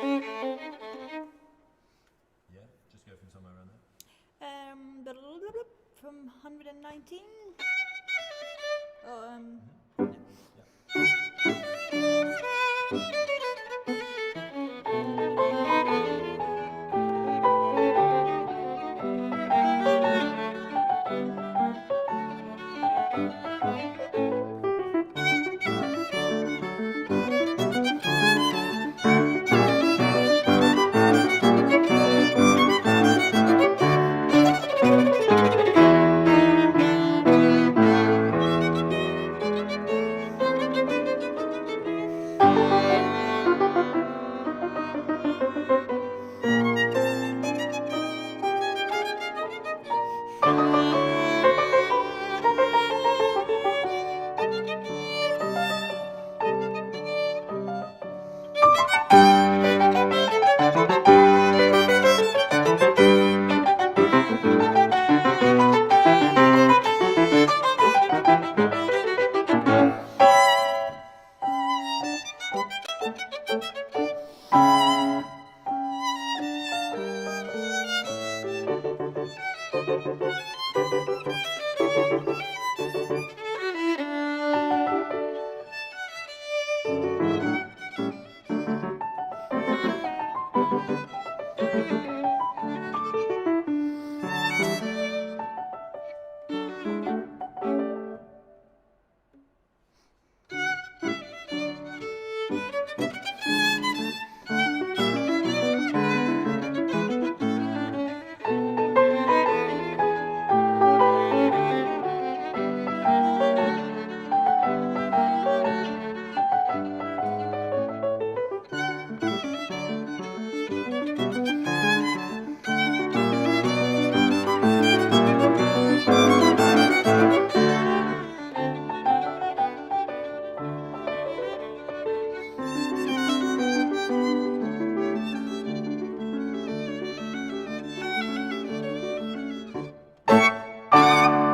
Yeah, just go from somewhere around there. From 119. Oh,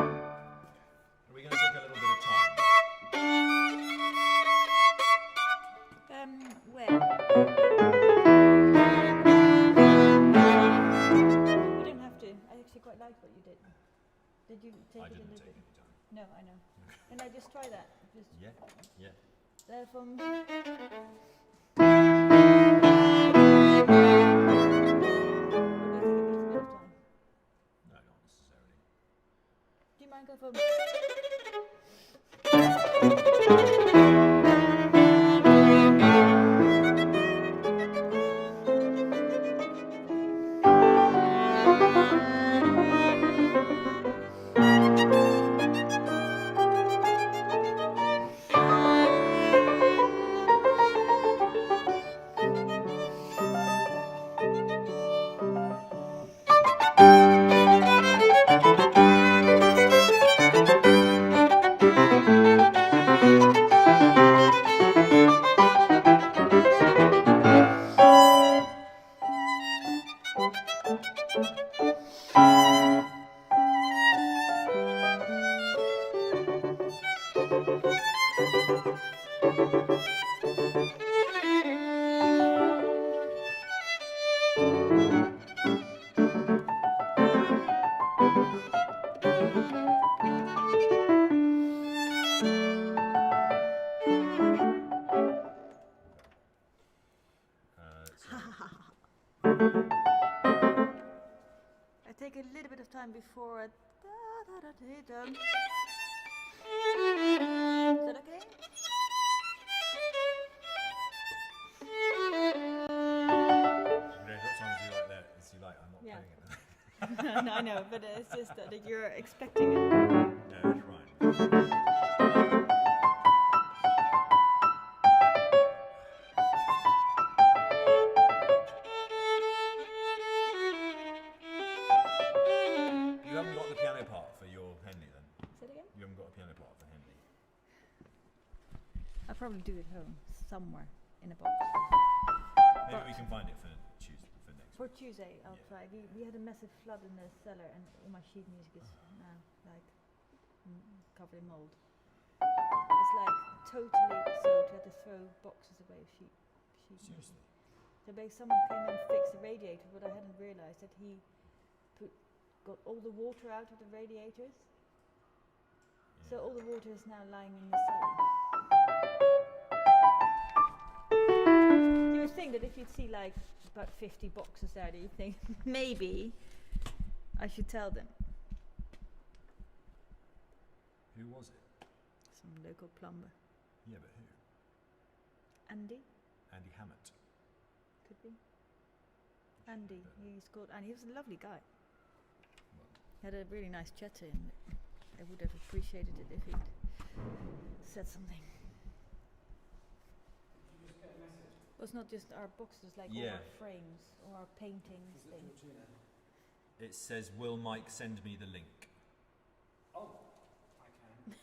Are we going to take a little bit of time? where? We don't have to. I actually quite liked what you did. Did you take I it a didn't little take bit? any time. No, I know. Can I just try that? Just Yeah. from. No, not necessarily. Do you mind go from? I take a little bit of time before I. Is that okay? What songs do you like there? Is you like, I'm not playing it. No, I know, but it's just that you're expecting it. No, that's right. You haven't got the piano part for your Henley then? Say it again? You haven't got a piano part for Henley? I'll probably do it home, somewhere in a box. Maybe we can find it for Tuesday, for next For week. Tuesday, I'll try. We had a massive flood in the cellar, and all my sheet music is now like covered in mold. It's like totally soaked. We had to throw boxes away of sheet music. Seriously? So basically someone came and fixed the radiator, but I hadn't realised that he got all the water out of the radiators. So all the water is now lying in the cellar. You would think that if you'd see like about 50 boxes there, that you think maybe I should tell them. Who was it? Some local plumber. Yeah, but who? Andy? Andy Hammett. Could be. Andy. He's called Andy. He was a lovely guy. Well, Had a really nice chat to him. I would have appreciated it if he'd said something. Did you just get a message? Well, it's not just our boxes, like all Yeah. our frames or our paintings Is it thing. Georgina? it says, "Will Mike send me the link?" Oh, I can.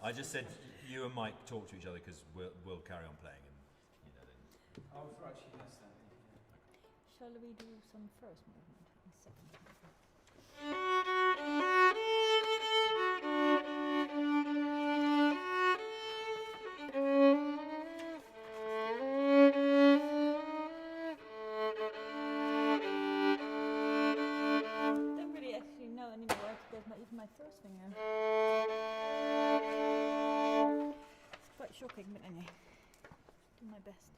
I just said you and Mike talk to each other because we'll carry on playing, and you know. Then Oh, right, she has sent me. Shall we do some first movement and second movement? Don't really actually know anymore how to get even my first finger. It's quite shocking, but anyway, do my best.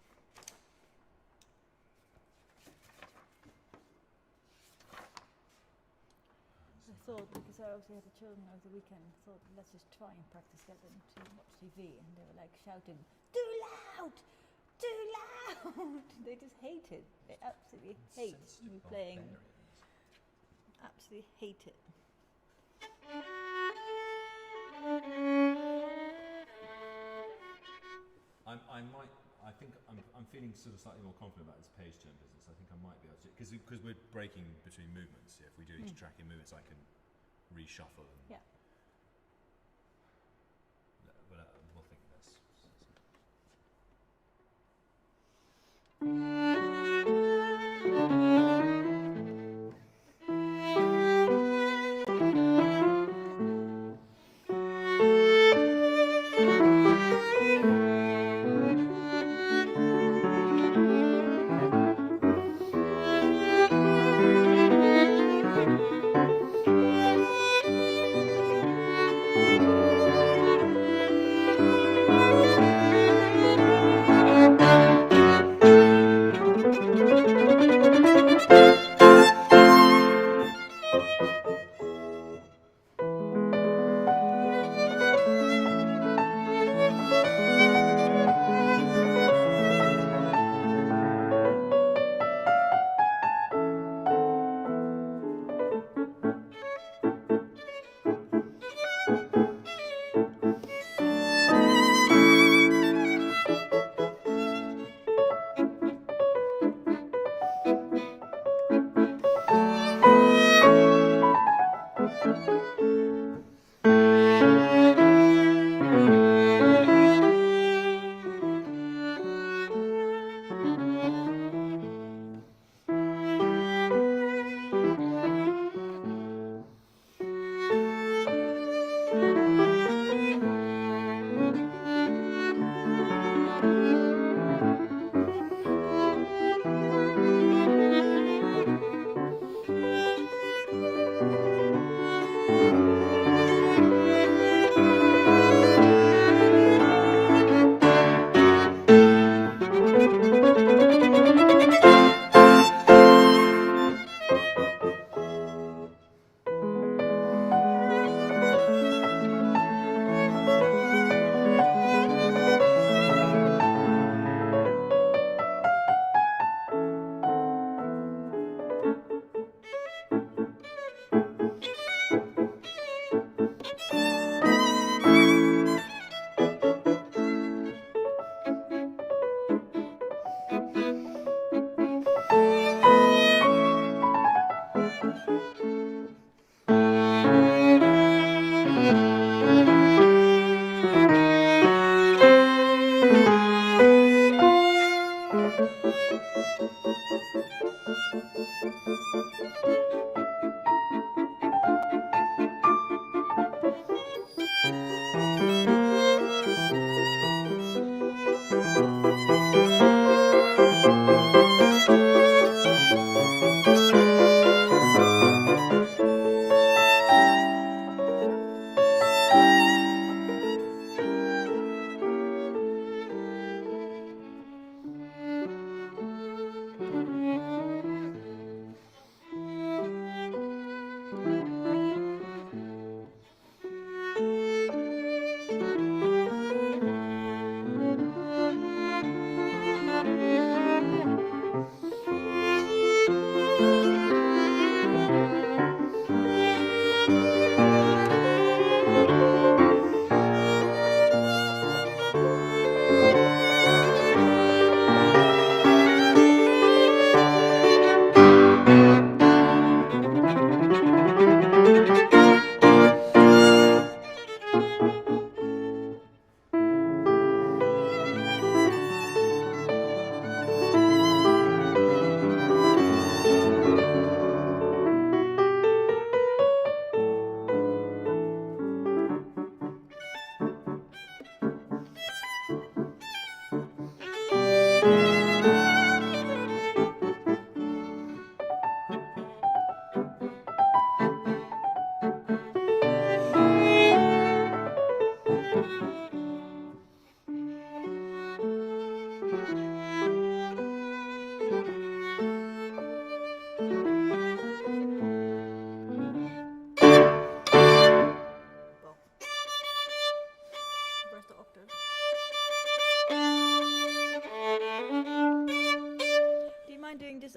I thought, because I also had the children over the weekend, I thought let's just try and practice get them to watch TV, and they were like shouting, "Too loud! Too loud!" They just hate it. They absolutely hate me sensitive playing. barbarians. Absolutely hate it. I think I'm feeling sort of slightly more confident about this page turn business. I think I might be able to, because we're breaking between movements. If we do each track in movements, I can reshuffle and. Yeah. But we'll think of this.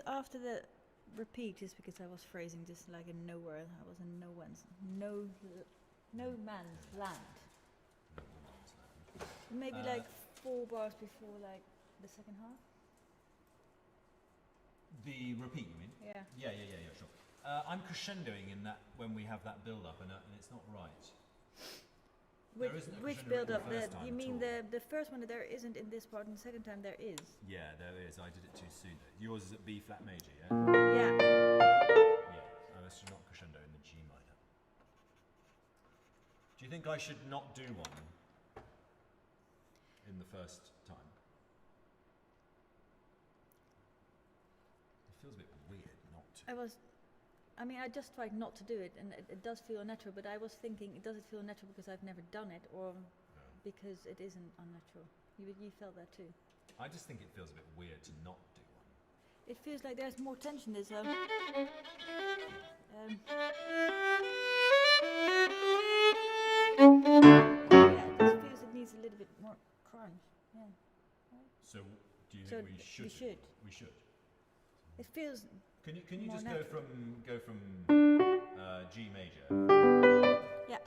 after the repeat is because I was phrasing just like in nowhere. I was in no man's land. Maybe like 4 bars before like the second half. The repeat, you mean? Yeah. Yeah, sure. I'm crescendoing in that when we have that build-up, and it's not right. There isn't a Which crescendo build up? the first time You mean at all. the first one that there isn't in this part, and the second time there is? Yeah, there is. I did it too soon. Yours is at B flat major, yeah? Yeah. Yeah. Oh, this is not crescendo in the G minor. Do you think I should not do one in the first time? It feels a bit weird not to. I just tried not to do it, and it does feel unnatural, but I was thinking, does it feel unnatural because I've never done it, or because it isn't unnatural? You felt that too? I just think it feels a bit weird to not do one. It feels like there's more tension. There's yeah, it just feels it needs a little bit more crunch. Yeah. So, do you think we should? We should. It feels. Can you more just natural. go from G major? Yeah.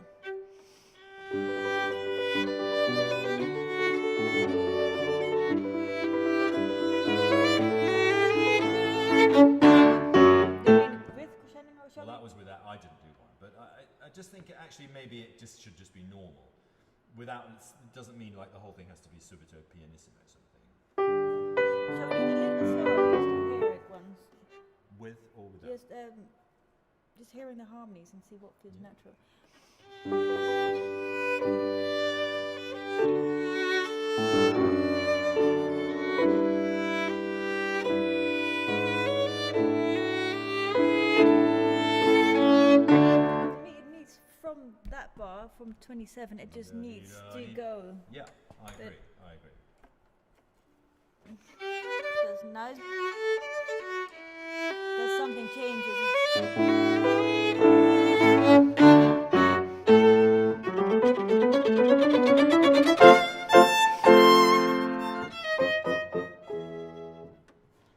Well, that was with that. I didn't do one, but I just think actually maybe it just should just be normal. Without it doesn't mean like the whole thing has to be subito pianissimo sort of thing. Shall we do it a little slower just to hear it once? With or without? Just hearing the harmonies and see what feels natural. For me, it needs from that bar, from 27, it just needs to go. Yeah, I agree. That's nice. There's something changes.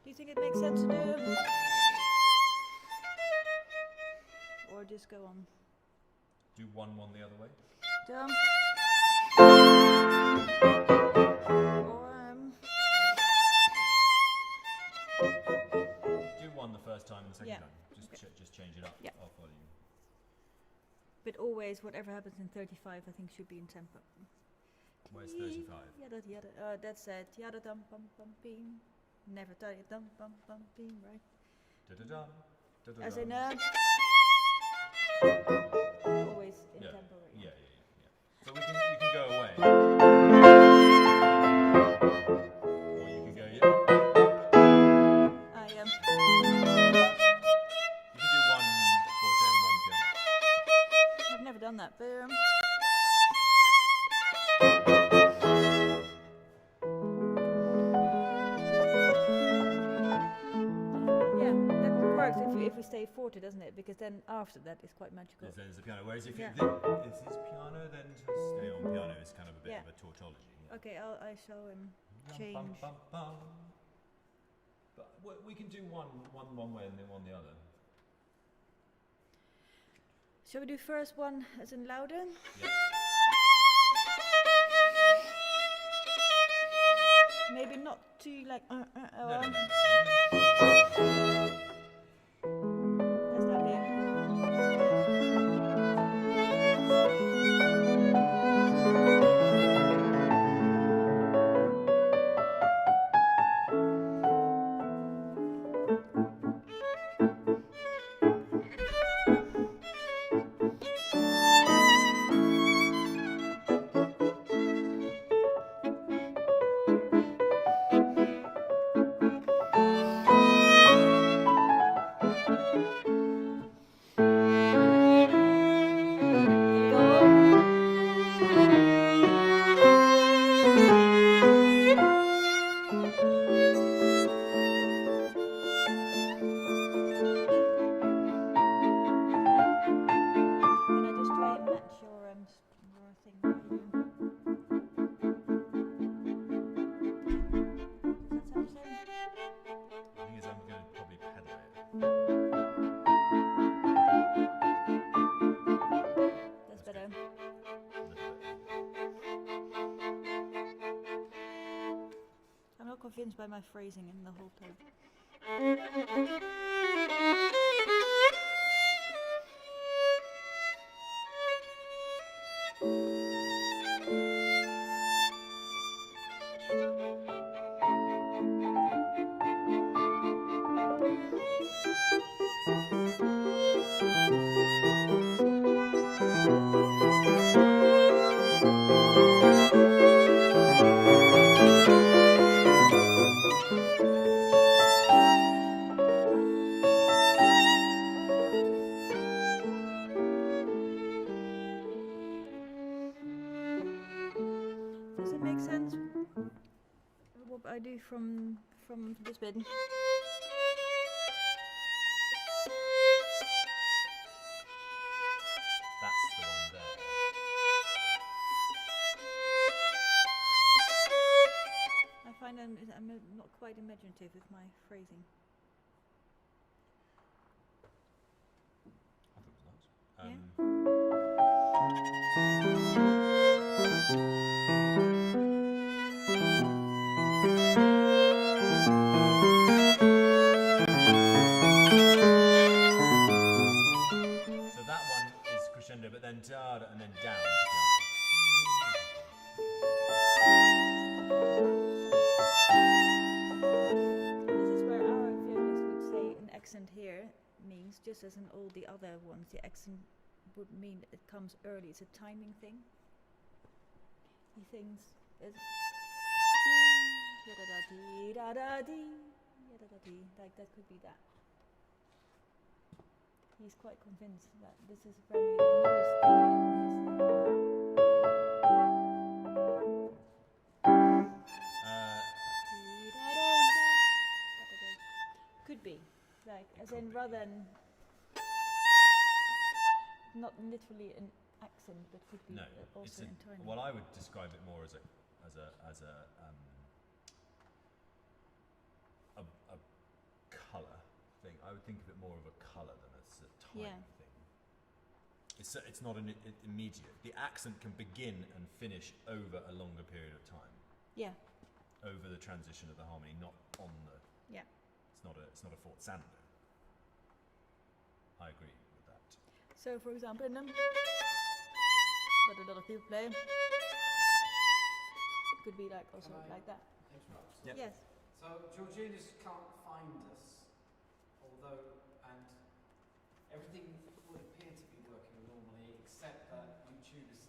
Do you think it makes sense to do? Or just go on? Do one the other way. Do one the first time and the second time. Just change it up. Yeah. I'll follow you. But always, whatever happens in 35, I think should be in tempo. Where's 35? That's it. Yada dum bum bum beam. Never tell you dum bum bum beam, right? Da-da-dum, da-da-dum. As in always in tempo. Right? Yeah. So you can go away. Or you can go yeah. You can do one forte and one piano. I've never done that, but yeah, that works if we stay forte, doesn't it? Because then after that it's quite magical. Then there's a piano. Whereas if Yeah. this is piano, then to stay on piano is kind of a bit of a tautology. Yeah. Okay, I shall change. Bum, bum, bum. But we can do one way and then one the other. Shall we do first one as in louder? Yeah. Maybe not too like. No. That's not it. confused by my phrasing in the whole time. Does it make sense? What I do from this bit? That's the one there. I find I'm not quite imaginative with my phrasing. I thought it was nice. Yeah. So that one is crescendo, but then da and then down. This is where our violist would say an accent here means, just as in all the other ones, the accent would mean that it comes early. It's a timing thing. He thinks it's da-da-da-dee, da-da-dee, da-da-da-dee, like that could be that. He's quite convinced that this is very the newest thing in his. Could be, like, as in rather than not literally an accent, but could be No, also in timing. well, I would describe it more as a colour thing. I would think of it more of a colour than as a time thing. It's not an immediate. The accent can begin and finish over a longer period of time. Yeah. Over the transition of the harmony, not on the. Yeah. It's not a forzando. I agree with that. So, for example, in them, but a lot of people play, it could be like also like that. Interrupt. Yep. Yes. So Georgina's can't find us, although, and everything would appear to be working normally, except that YouTube is,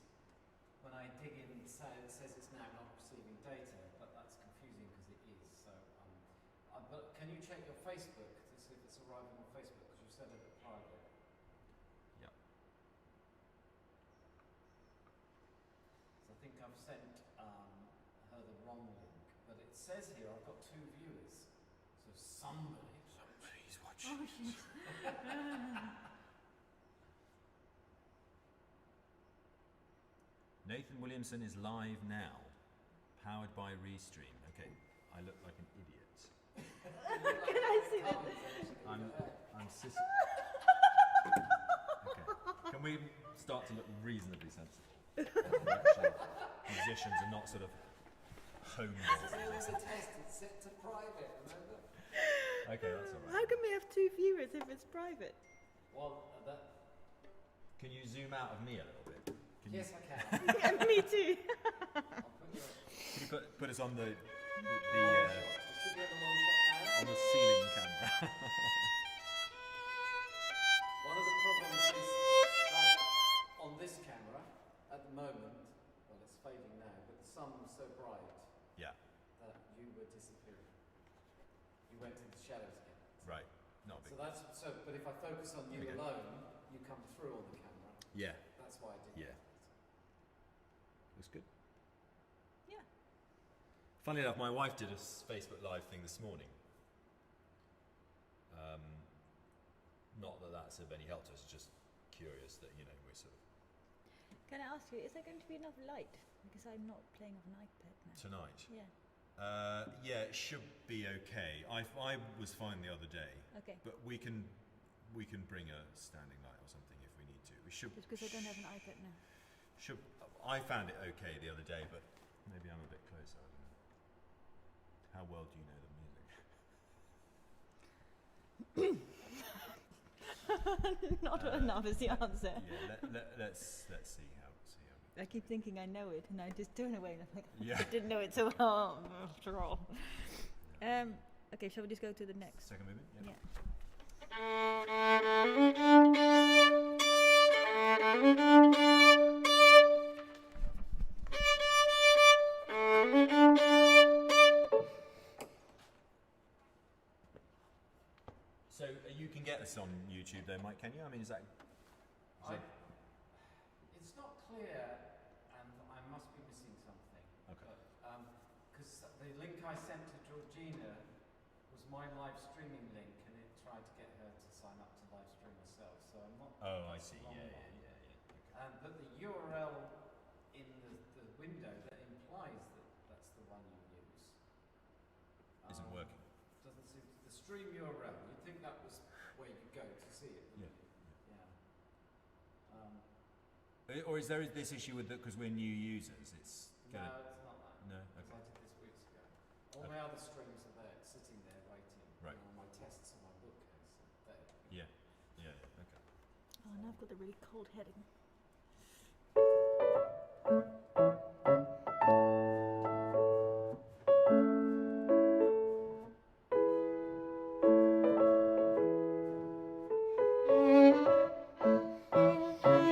when I dig in, it says it's now not receiving data, but that's confusing because it is. So, but can you check your Facebook to see if it's arriving on Facebook, because you said it private? Yeah. So I think I've sent her the wrong link, but it says here I've got 2 viewers. So somebody's watching. Oh, shit. Nathan Williamson is live now, powered by Restream. Okay, I look like an idiot. Can I see that? I'm sis. Okay, can we start to look reasonably sensible? We're actually musicians and not sort of home There was a test, it's set to private, remember? Okay, that's all right. How can we have 2 viewers if it's private? Well, Can you zoom out of me a little bit? yes, I can. Yeah, me too. I'll put you Can you put us on the It should be on the long shot now. on the ceiling camera? One of the problems is that on this camera, at the moment, well, it's fading now, but the sun was so bright Yeah, that you were disappearing. You went into shadows again. right. Not a So big. that's but if I focus on you There we go. alone, you come through on the camera. Yeah, That's why I did Yeah. that. looks good. Yeah. Funny enough, my wife did a Facebook Live thing this morning. Not that that's of any help to us, just curious that, you know, we're sort of... Can I ask you, is there going to be enough light? Because I'm not playing off an iPad now. Tonight? Yeah. Yeah, it should be okay. I was fine the other day, Okay. but we can bring a standing light or something if we need to. We should... Just because I don't have an iPad now. I found it okay the other day, but maybe I'm a bit closer. I don't know. How well do you know the music? Not enough is the answer. Yeah, let's see how I keep thinking I know it, and I just turn away, and I'm like, Yeah. I didn't know it so well after all. Okay, shall we just go to the next? Second movement? Yeah. So you can get this on YouTube though, Mike, can you? I mean, is that... It's not clear, and I must be missing something. Okay. Because the link I sent to Georgina was my live streaming link, and it tried to get her to sign up to live stream herself. So I'm not. Oh, I see. Wrong Yeah. one. Okay. But the URL in the window that implies that that's the one you use Isn't working. doesn't seem the stream URL. You'd think that was where you go to see it. Yeah. Yeah. Or is there this issue with because we're new users? It's No, gonna... it's not that. No. Because Okay. I did this weeks ago. All my other streams are there, sitting there waiting. Right. All my tests on my bookcase are there. Yeah. Okay. Oh, now I've got a really cold heading. Sorry.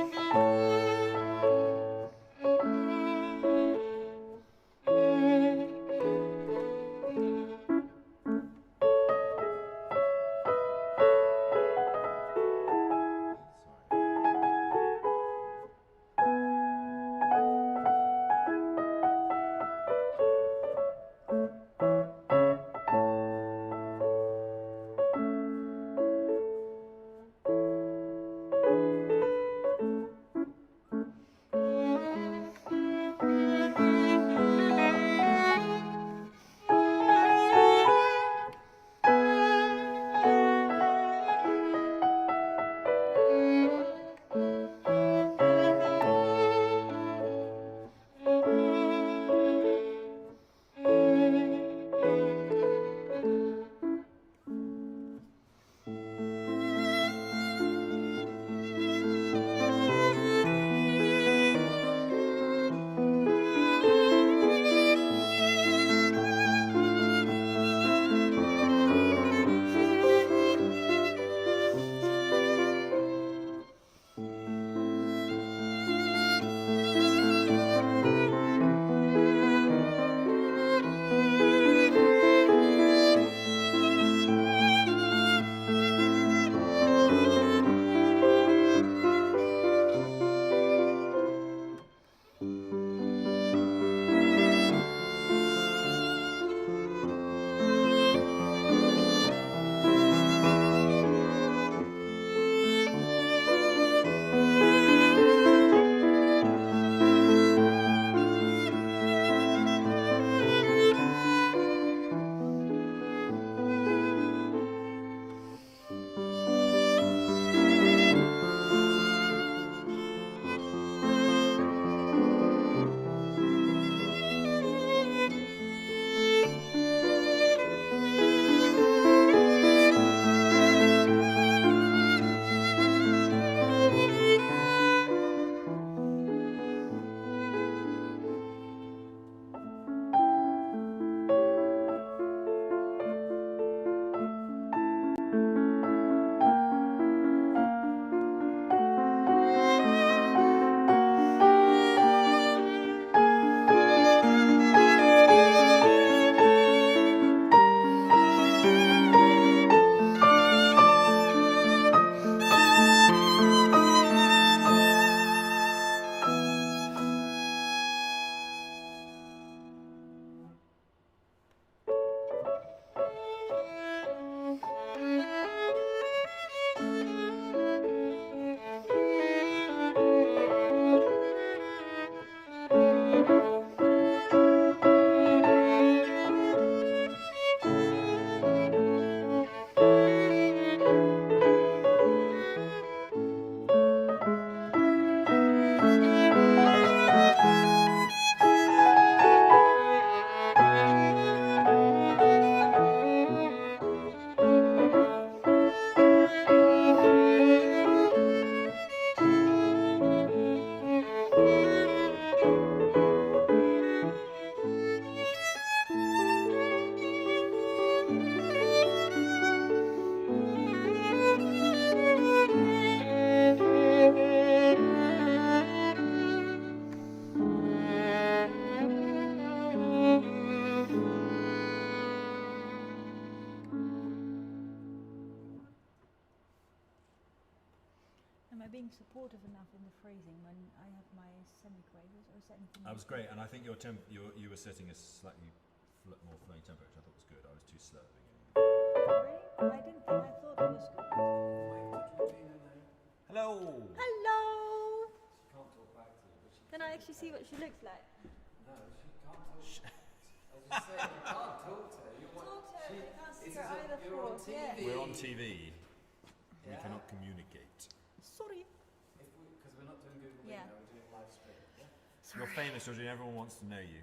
being supportive enough in the phrasing when I have my semiquavers, or is that anything? That was great, and I think you were setting a slightly more flowing tempo, which I thought was good. I was too slow at the beginning. Really? I didn't think. I thought it was good. Hello. Hello. She can't talk back to you, but she Can I actually see what she looks like? No, she can't talk. As you say, you can't talk to her. Talk to her, she- you can't see this her is either you're on for us, TV. yeah. We're on TV. We Yeah. cannot communicate. Sorry. Because we're not doing Google Yeah. Meet, we're doing live stream. Yeah? You're famous, Georgie. Everyone wants to know you.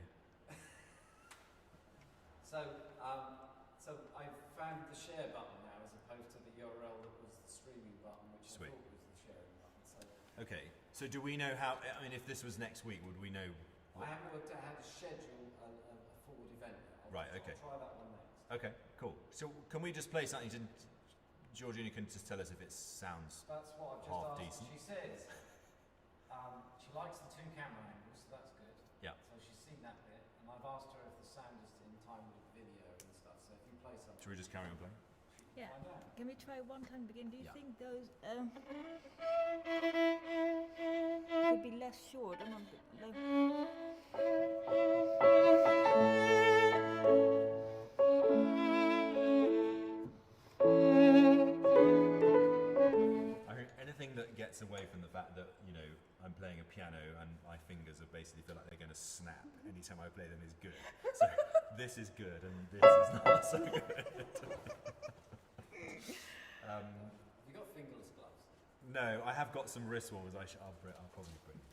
So I found the share button now as opposed to the URL that was the streaming button, which Sweet. I thought was the sharing button. So Okay. So do we know how? I mean, if this was next week, would we know? I haven't worked out how to schedule a forward event yet. Right, okay. I'll try that one next. Okay. Cool. So can we just play something? Georgina can just tell us if it sounds. That's what I've just Half asked. decent. She says she likes the 2 camera angles, so that's good. Yeah. So she's seen that bit, and I've asked her if the sound is in time with the video and stuff. So if you play something, Should we just carry on playing? Yeah. find out. Can we try one time begin? Do you Yeah. think those could be less short? I'm I think anything that gets away from the fact that I'm playing a piano and my fingers are basically feel like they're going to snap anytime I play them is good. So this is good and this is not so good. Have you got fingerless gloves? No, I have got some wrist warmers. I'll probably bring them.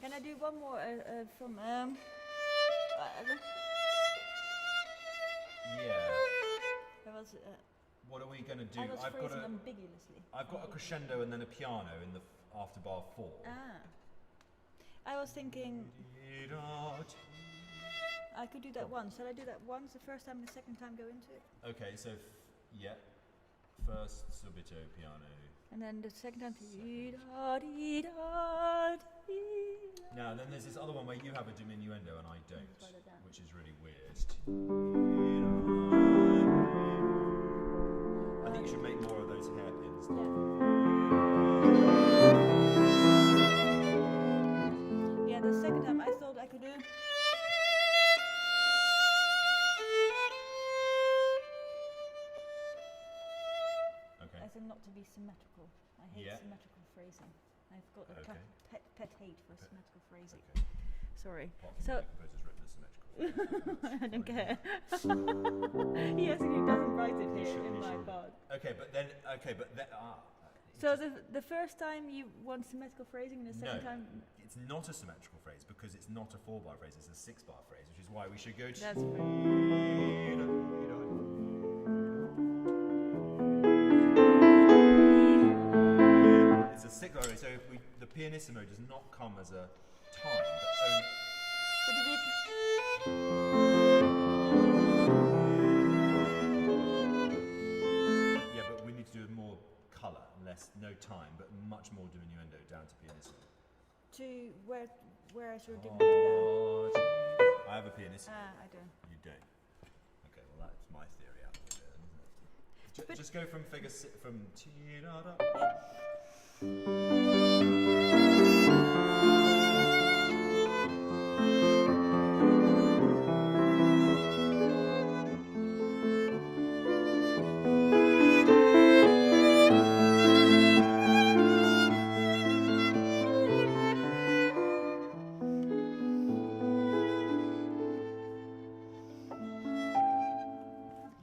Can I do one more from Yeah. That was What are we going to do? I was I've got phrasing ambiguously. I've got a crescendo and then a piano in the after bar 4. I was thinking I could do that once. Shall I do that once the first time and the second time go into it? Okay, so yeah. First subito piano. And then the second time Now then there's this other one where you have a diminuendo and I don't, write it down. which is really weird. I think you should make more of those hairpins. Yeah, the second time I thought I could do. Okay. As in not to be symmetrical. I hate Yeah. symmetrical phrasing. I've got a Okay. pet hate for symmetrical phrasing. Okay. Sorry. Apart from So the composer's written as symmetrical. I don't care. He actually doesn't write it You here should- in you my should. part. Okay, but then So the first time you want symmetrical phrasing, and the second No. time it's not a symmetrical phrase because it's not a 4-bar phrase, it's a 6-bar phrase, which is why we should go to. that's It's a 6-bar phrase, so if the pianissimo does not come as a time, but only. Yeah, but we need to do more colour, no time, but much more diminuendo down to pianissimo. to where is your Oh, I have a pianissimo. I don't. You don't. Okay, well that's my theory out of it, isn't it? But- Just go from figure from T-da-da.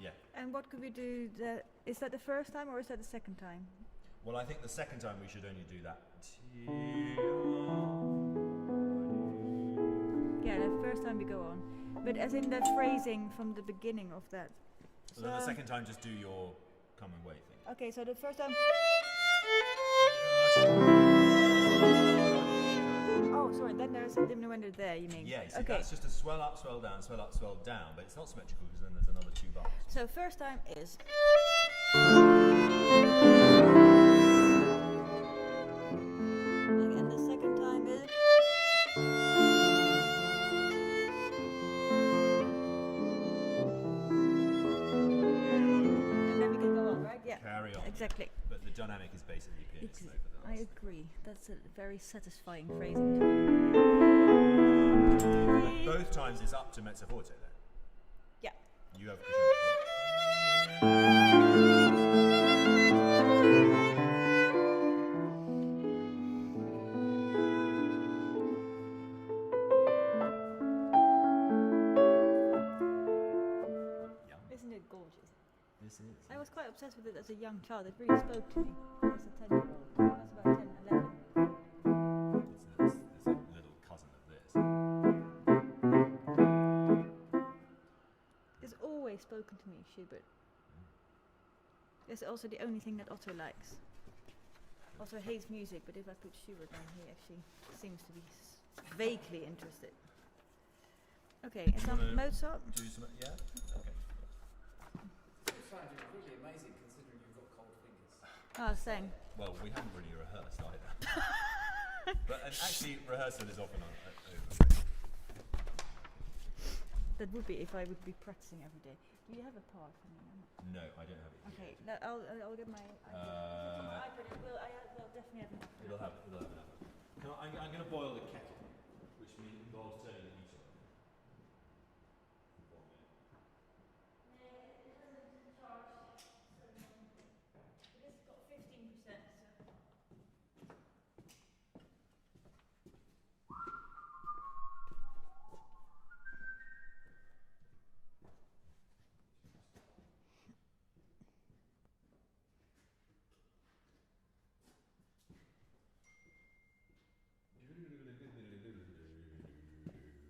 Yeah. And what could we do? Is that the first time or is that the second time? Well, I think the second time we should only do that. Yeah, the first time we go on, but as in that phrasing from the beginning of that. And then the second time, just do your come and wait thing. Okay, so the first time. Oh, sorry. Then there is a diminuendo there. You mean? Yeah, you see, Okay. that's just a swell up, swell down, swell up, swell down, but it's not symmetrical because then there's another 2 bars. So first time is. And the second time is. And then we can go on, right? Yeah. Carry on. Exactly. But the dynamic is basically pianist mode for the I last agree. That's a very satisfying phrasing to me. thing. But both times it's up to mezzo forte then. Yeah. You have crescendo. Isn't it gorgeous? This is. I was quite obsessed with it as a young child. It really spoke to me as a 10-year-old. I was about 10, 11. It's a little cousin of this. It's always spoken to me, Schubert. It's also the only thing that Otto likes. Otto hates music, but if I put Schubert on, he actually seems to be vaguely interested. Okay, and some Mozart? Do some, yeah? Okay. It sounds really amazing considering you've got cold fingers. Oh, same. Well, we haven't really rehearsed either. But and actually, rehearsal is often over. That would be if I would be practicing every day. Do you have a part for me? No, I don't have it. Okay, no, I'll get my iPad. Well, I will definitely have enough. It'll have enough. I'm going to boil the kettle, which involves turning the heat on.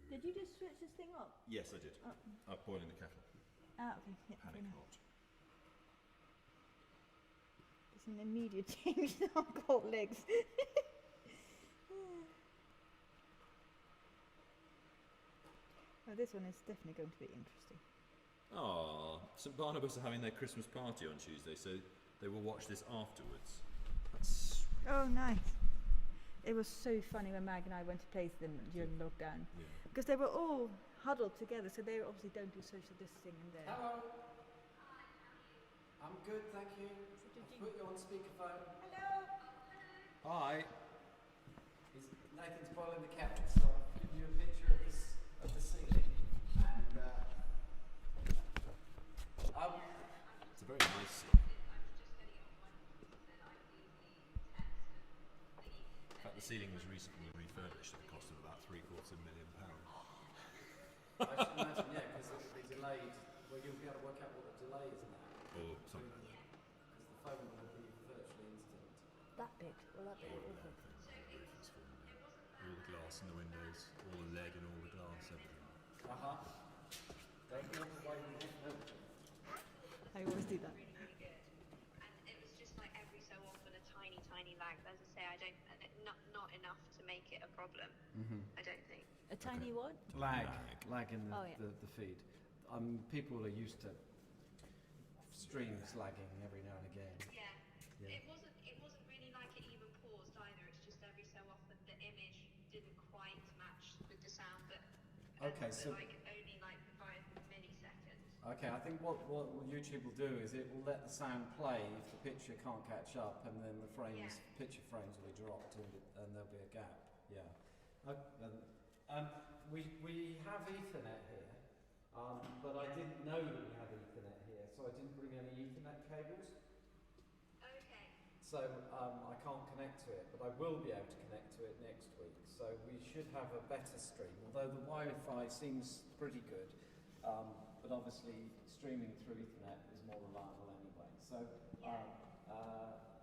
Did you just switch this thing up? Yes, I did. Oh. I'm boiling the kettle. Ah, okay. Yeah, Panic hot. It's an immediate change on cold legs. Oh, this one is definitely going to be interesting. Oh, St Barnabas are having their Christmas party on Tuesday, so they will watch this afterwards. That's Oh, nice. It was so funny when Mag and I went to play to them during lockdown. yeah. Because they were all huddled together, so they obviously don't do social distancing in there. Hello. I'm good, thank you. I've put you on speakerphone. Hello! Hi. Nathan's boiling the kettle, so I'll give you a picture of the ceiling. And It's a very nice scene. In fact, the ceiling was recently refurbished at the cost of about £750,000. I should imagine, yeah, because it'll be delayed. Well, you'll be able to work out what the delay is now. Or something like that. Because the phone will be virtually instant. That bit, well, that bit will also. All the glass in the windows, all the lead and all the glass, everything. Don't walk away with it. No. I always do that. Really good. And it was just like every so often a tiny, tiny lag. As I say, not enough to make it a problem. I don't think. A tiny what? Lag in Oh, yeah. the feed. People are used to streams lagging every now and again. Yeah. Yeah. It wasn't really like it even paused either. It's just every so often the image didn't quite match with the sound, but Okay, so like only like 5 milliseconds. okay, I think what YouTube will do is it will let the sound play if the picture can't catch up, and then the picture frames will be dropped, and there'll be a gap. Yeah. We have Ethernet here, but I didn't know that we had Ethernet here, so I didn't bring any Ethernet cables. Okay. So I can't connect to it, but I will be able to connect to it next week. So we should have a better stream, although the Wi-Fi seems pretty good. But obviously streaming through Ethernet is more reliable anyway. So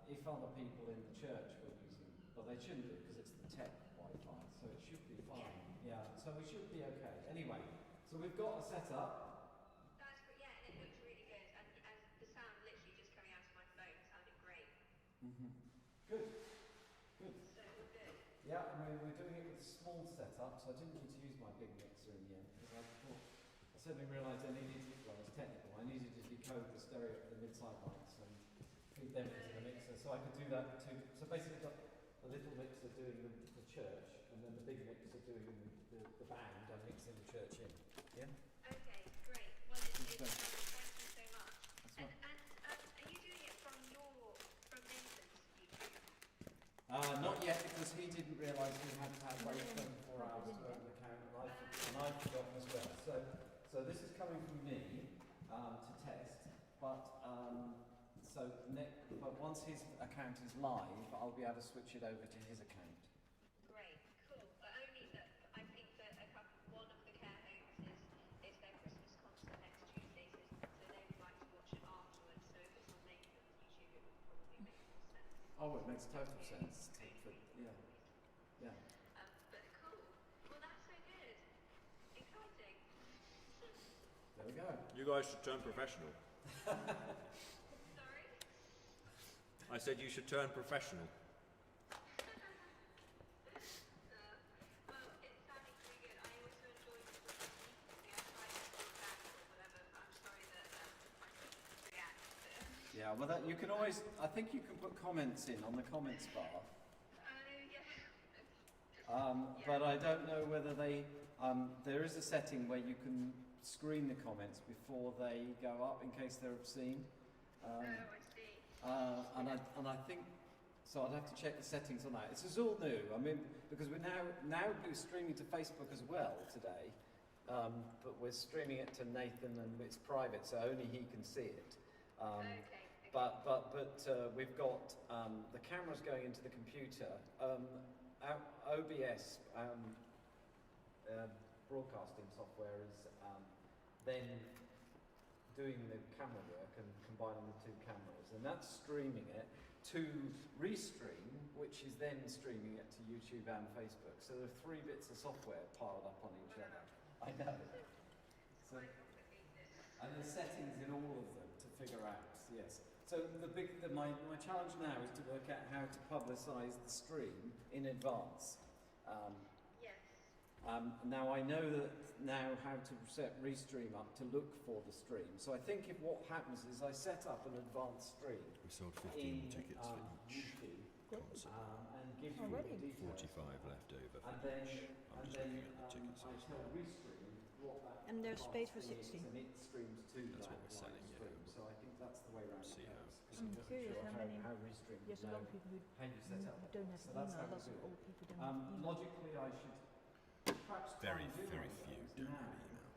if other people in the church were using, well, they shouldn't do because it's the tech Wi-Fi, so it should be fine. Yeah, so we should be okay. Anyway, so we've got a setup. That's great. Yeah, and it looks really good. And the sound literally just coming out of my phone sounded great. Good. So all good. Yeah, and we're doing it with a small setup, so I didn't need to use my big mixer in the end because I suddenly realised I needed to, well, it's technical, I needed to decode the stereo, the mid-side mics and feed them into the mixer, so I could do that too. So basically I've got a little mixer doing the church, and then the big mixer doing the band and mixing the church in. Yeah? Okay, great. Well, thank you so much. That's And are you doing it from didn't realise we had to have like 24 hours to open the account, and I've forgotten as well. So this is coming from me to test, but but once his account is live, I'll be able to switch it over to his account. Great, cool. But only that I think that one of the care homes is their Christmas concert next Tuesday, so they would like to watch it afterwards. So if it's on Nathan's YouTube, it would probably make more sense. Oh, it makes total sense. Yeah. But cool. Well, that's so good. Exciting. There we go. You guys should turn professional. Sorry? I said you should turn professional. Well, it's sounding pretty good. I also enjoyed the frequency. I tried to talk back or whatever, but I'm sorry that I couldn't react to it. Yeah, well, you can always. I think you can put comments in on the comments bar. But I don't know whether they. There is a setting where you can screen the comments before they go up in case they're obscene. I see. And I think so. I'd have to check the settings on that. This is all new. I mean, because we're now streaming to Facebook as well today, but we're streaming it to Nathan and it's private, so only he can see it. Okay. But we've got the cameras going into the computer. Our OBS broadcasting software is then doing the camera work and combining the two cameras, and that's streaming it to Restream, which is then streaming it to YouTube and Facebook. So there are 3 bits of software piled up on each other. I know. So, and there's settings in all of them to figure out. Yes. So my challenge now is to work out how to publicise the stream in advance. Yes. Now I know that how to set Restream up to look for the stream. So I think if what happens is I set up an advanced stream. We sold 15 tickets for each YouTube, concert. and give you Already? the details. 45 left over for And then, each. I'm just looking at the tickets. I tell Restream what that And there's space for advance 60. is, and it streams to That's that what we're selling, live yeah. stream. So I think that's the way around See it how- goes. 'cause I'm it doesn't curious show how many- Restream There's a know lot of people who how you set up. don't have So that's email. how we Lots do of it. old people don't have email. Logically, I should perhaps try Very, and do very one of few those don't now. have email.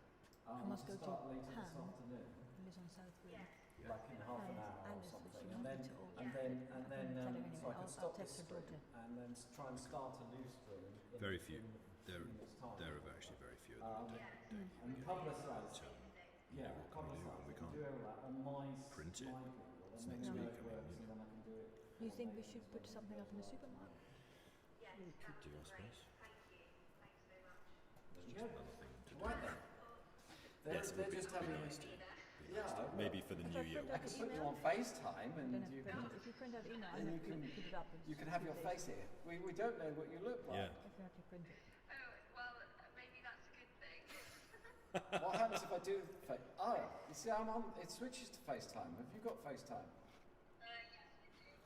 I must go to start later this Pam. afternoon, Who lives on Southwold. Yes. like in half an hour or Alice, something, she's and not then into all and that. then I and couldn't then tell her so anyway. I can I'll stop the text her stream daughter. and then try and start a new stream. Very few. In There, 2 minutes' time. there are actually very few. And publicise. Yeah, what can we do publicise. when we I can can't do all that on my print it? my Google, It's and next then week, it I mean, works, you and then I can do it. Do you think we should put something up in the supermarket? Yes, We could that do, would I be great. suppose. Thank you. Thanks so much. There It's you just go. another thing to do. Right then. They're, Yes, it they're would be just having. nice to. Yeah, Maybe for the If new I year. print I out can the put you email, on FaceTime and then you if can you print out email, I and have you to can- put it up. you can have your face here. We don't know what you look like. Yeah. If you have to print it. Oh, well, maybe that's a good thing. What happens if I do face? Oh, you see, I'm on. It switches to FaceTime. Have you got FaceTime? Yes,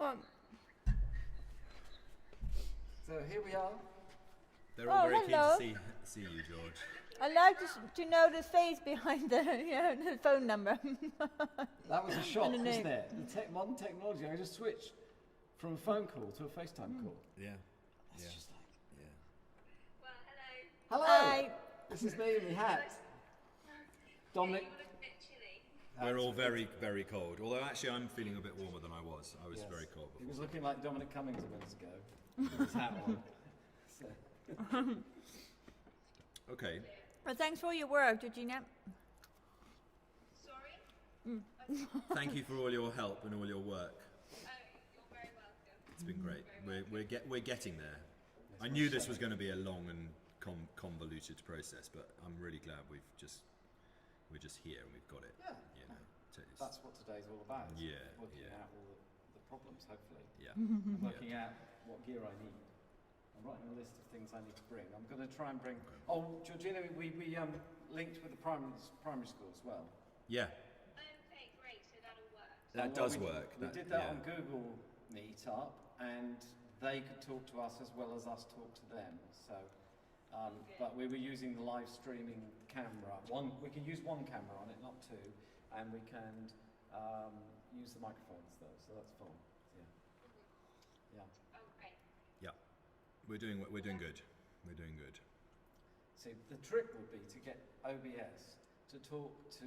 I do. So here we are. They're all Oh, very hello. keen to see you, George. I like to know the face behind the, the phone number. That was a shock, And a wasn't name. it? Modern technology. I just switched from a phone call to a FaceTime call. Yeah. It's Yeah. just like, Yeah. Well, hello. hello. Hi. This is me in my hat. Dominic. You look a bit chilly. We're all very, very cold. Although actually, I'm feeling a bit warmer than I was. I was Yes. very cold He before. was looking like Dominic Cummings a minute ago with his hat on. So, Okay. Well, thanks for your work, Georgina. Sorry? Thank you for all your help and all your work. Oh, you're very welcome. It's been great. We're getting there. I knew this was going to be a long and convoluted process, but I'm really glad we're just here and we've got it. yeah, You know. that's what today's all about. is Yeah, Working yeah. out all the problems, hopefully. Yeah. And working out what gear I need. I'm writing a list of things I need to bring. I'm going to try and bring. Oh, Georgina, we linked with the primary school as well. Yeah. Okay, great. So that'll work. That Well, does we- work. We That- did that yeah. on Google Meetup, and they could talk to us as well as us talk to them. So, but we were using the live streaming camera. We can use one camera on it, not two, and we can use the microphones though. So that's fun. Yeah. Yeah. Oh, great. Yeah. We're doing good. We're doing good. See, the trick would be to get OBS to talk to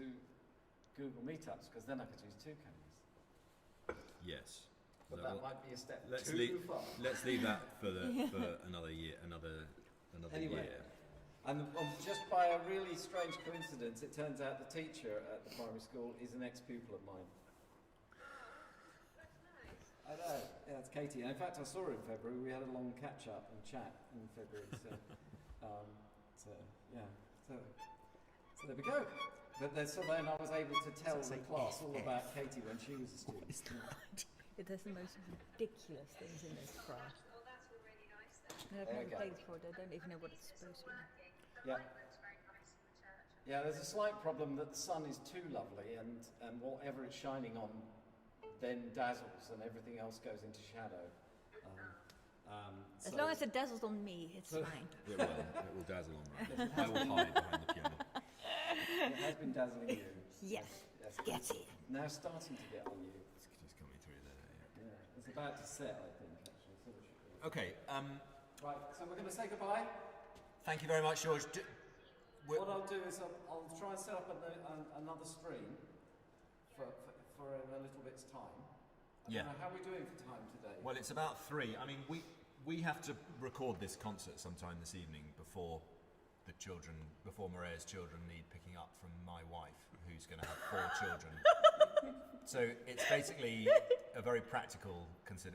Google Meetups, because then I could use 2 cameras. Yes. But So that we'll- might be a step let's too far. Let's leave that for another year. Another Anyway. year. And just by a really strange coincidence, it turns out the teacher at the primary school is an ex-pupil of mine. That's nice. I know, yeah, it's Katie. And in fact, I saw her in February. We had a long catch-up and chat in February. So yeah. So there we go. But so then I was able to tell the class all about Katie when she was a student. It has the most ridiculous things in this graph. Oh, that's all really nice then. And I've There never we go. played before. I don't even know what it's supposed to be. Yeah. Mine looks very nice in the church. Yeah, there's a slight problem that the sun is too lovely, and whatever it's shining on then dazzles, and everything else goes into shadow. As long as it dazzles on me, it's fine. It will dazzle on right. I will hide behind the piano. It has been dazzling you. Yes. Yes. Get it. Now starting to get on you. It's just coming through there. Yeah. It's about to set, I think, actually. So it should be. Okay. Right, so we're going to say goodbye. Thank you very much, George. What I'll do is I'll try and set up another stream for in a little bit's time. I don't know, how are we doing for time today? Well, it's about 3. I mean, we have to record this concert sometime this evening before Maria's children need picking up from my wife, who's going to have 4 children. So it's basically a very practical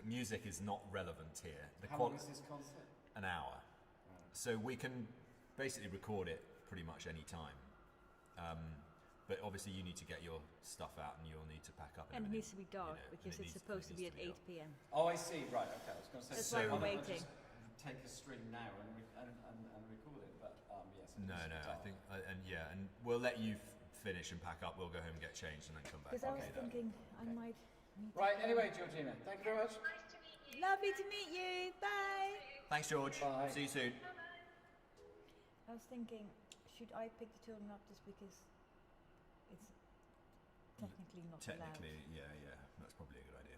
music is not relevant here. How long is this concert? An hour. Right. So we can basically record it pretty much any time. But obviously you need to get your stuff out and you'll need to pack up. And it needs to be dark and because it it's needs- supposed it to be needs at to be 8 p.m. Oh, I see. Right. Okay. I was going to say. That's why we're why don't I waiting. just take a stream now and record it, but yes. it No, needs to be I dark. think, and we'll let you finish and pack up. We'll go home and get changed and then come back. Because I was Okay, then. thinking I might meet Right. you. Anyway, Georgina, thank you very much. Nice to meet you. Lovely to meet you. Bye. Thanks, George. Bye. See you soon. I was thinking, should I pick the children up just because it's technically not Technically, yeah, that's probably a good idea.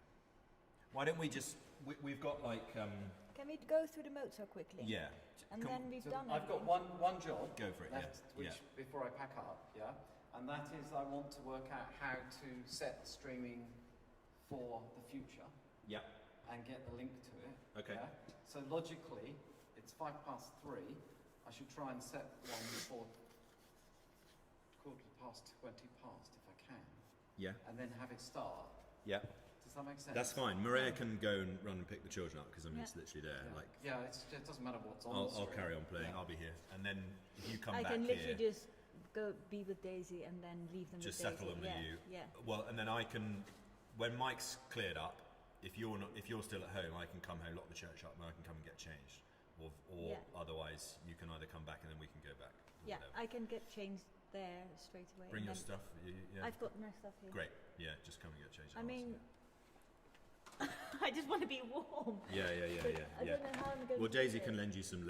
Why don't we just? We've got like, allowed? Can we go through the Mozart quickly? yeah. And Come- then we've So done I've got everything. one job Go for it. left, Yeah. which before I pack up, yeah, and that is I want to work out how to set the streaming for the future Yeah. and get the link to it. Okay. Yeah? So logically, it's 3:05. I should try and set one before 20 past if I can, Yeah. and then have it start. Yeah. Does that make sense? That's fine. Maria can go and run and pick the children up because I mean Yeah. it's literally there. Yeah, Like it doesn't matter what's on. I'll the screen. carry on playing. Yeah. I'll be here, and then if you come I back can literally here, just go be with Daisy and then leave them just with Daisy. settle them yeah. with you. Yeah. Well, and then I can, when Mike's cleared up, if you're still at home, I can come home, lock the church up, and I can come and get changed. Or Yeah. otherwise, you can either come back and then we can go back. or Yeah, whatever. I can get changed there straight away. Bring and your then stuff. Yeah. I've got my stuff here. Great. Yeah, just come and get changed. I at once, mean, I just want to be warm. Yeah. But I don't know how I'm going Well, to do Daisy it. can lend you some